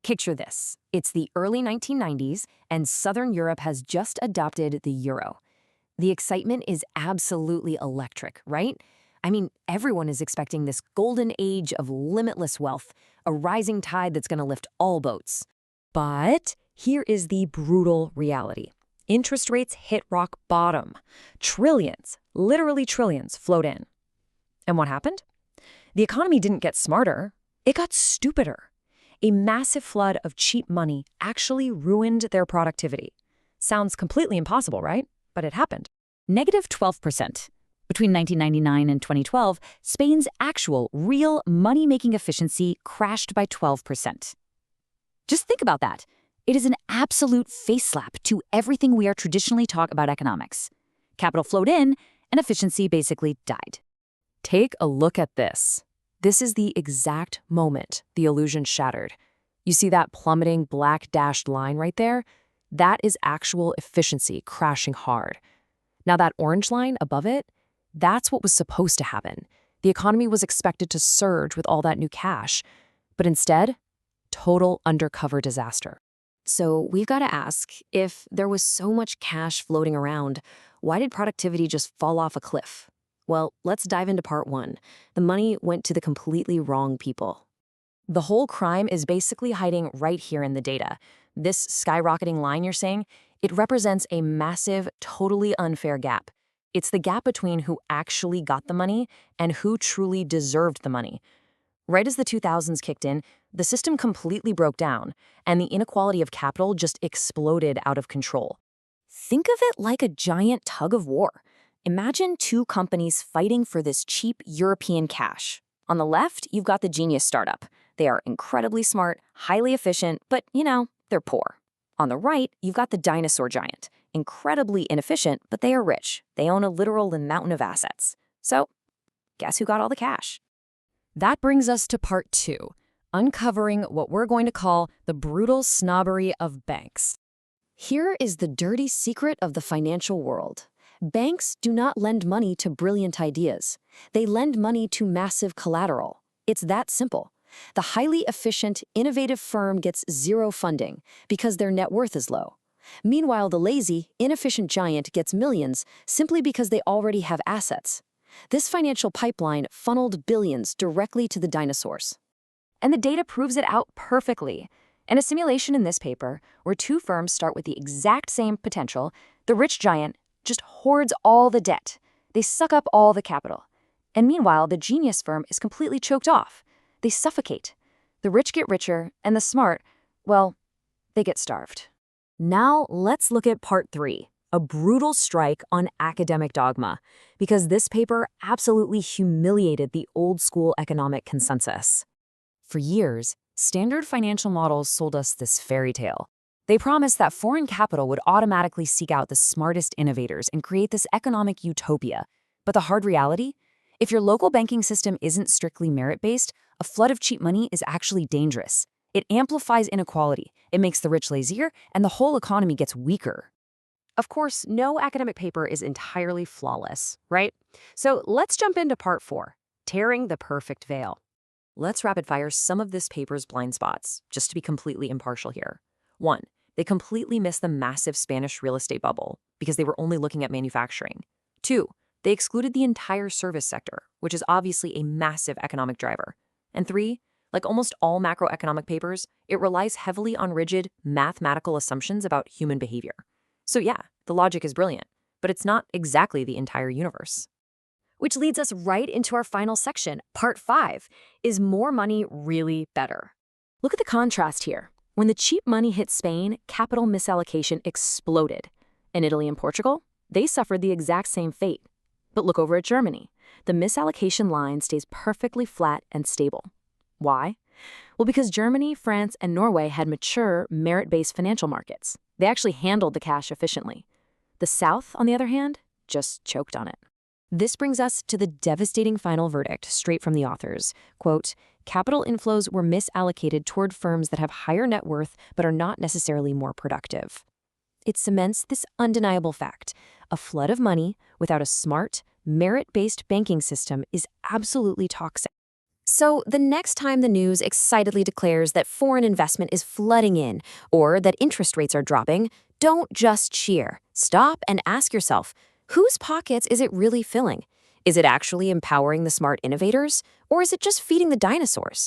Picture this. It's the early 1990s, and Southern Europe has just adopted the euro. The excitement is absolutely electric, right? I mean, everyone is expecting this golden age of limitless wealth, a rising tide that's going to lift all boats. But here is the brutal reality. Interest rates hit rock bottom. Trillions, literally trillions, flowed in. And what happened? The economy didn't get smarter. It got stupider. A massive flood of cheap money actually ruined their productivity. Sounds completely impossible, right? But it happened. Negative 12%. Between 1999 and 2012, Spain's actual, real money-making efficiency crashed by 12%. Just think about that. It is an absolute face slap to everything we are traditionally taught about economics. Capital flowed in, and efficiency basically died. Take a look at this. This is the exact moment the illusion shattered. You see that plummeting black dashed line right there? That is actual efficiency crashing hard. Now that orange line above it, that's what was supposed to happen. The economy was expected to surge with all that new cash, but instead, total undercover disaster. So we've got to ask, if there was so much cash floating around, why did productivity just fall off a cliff? Well, let's dive into part one. The money went to the completely wrong people. The whole crime is basically hiding right here in the data. This skyrocketing line you're seeing, it represents a massive, totally unfair gap. It's the gap between who actually got the money and who truly deserved the money. Right as the 2000s kicked in, the system completely broke down, and the inequality of capital just exploded out of control. Think of it like a giant tug of war. Imagine two companies fighting for this cheap European cash. On the left, you've got the genius startup. They are incredibly smart, highly efficient, but, they're poor. On the right, you've got the dinosaur giant. Incredibly inefficient, but they are rich. They own a literal mountain of assets. So, guess who got all the cash? That brings us to part two, uncovering what we're going to call the brutal snobbery of banks. Here is the dirty secret of the financial world. Banks do not lend money to brilliant ideas. They lend money to massive collateral. It's that simple. The highly efficient, innovative firm gets zero funding because their net worth is low. Meanwhile, the lazy, inefficient giant gets millions simply because they already have assets. This financial pipeline funneled billions directly to the dinosaurs. And the data proves it out perfectly. In a simulation in this paper, where two firms start with the exact same potential, the rich giant just hoards all the debt. They suck up all the capital. And meanwhile, the genius firm is completely choked off. They suffocate. The rich get richer, and the smart, well, they get starved. Now let's look at part three, a brutal strike on academic dogma, because this paper absolutely humiliated the old-school economic consensus. For years, standard financial models sold us this fairy tale. They promised that foreign capital would automatically seek out the smartest innovators and create this economic utopia. But the hard reality? If your local banking system isn't strictly merit-based, a flood of cheap money is actually dangerous. It amplifies inequality, it makes the rich lazier, and the whole economy gets weaker. Of course, no academic paper is entirely flawless, right? So let's jump into part four, tearing the perfect veil. Let's rapid-fire some of this paper's blind spots, just to be completely impartial here. 1. They completely missed the massive Spanish real estate bubble because they were only looking at manufacturing. 2. They excluded the entire service sector, which is obviously a massive economic driver. And 3, like almost all macroeconomic papers, it relies heavily on rigid, mathematical assumptions about human behavior. So yeah, the logic is brilliant, but it's not exactly the entire universe. Which leads us right into our final section, part 5. Is more money really better? Look at the contrast here. When the cheap money hit Spain, capital misallocation exploded. In Italy and Portugal, they suffered the exact same fate. But look over at Germany. The misallocation line stays perfectly flat and stable. Why? Well, because Germany, France, and Norway had mature, merit-based financial markets. They actually handled the cash efficiently. The South, on the other hand, just choked on it. This brings us to the devastating final verdict straight from the authors. Quote, capital inflows were misallocated toward firms that have higher net worth but are not necessarily more productive. It cements this undeniable fact. A flood of money without a smart, merit-based banking system is absolutely toxic. So the next time the news excitedly declares that foreign investment is flooding in or that interest rates are dropping, don't just cheer. Stop and ask yourself, whose pockets is it really filling? Is it actually empowering the smart innovators? Or is it just feeding the dinosaurs?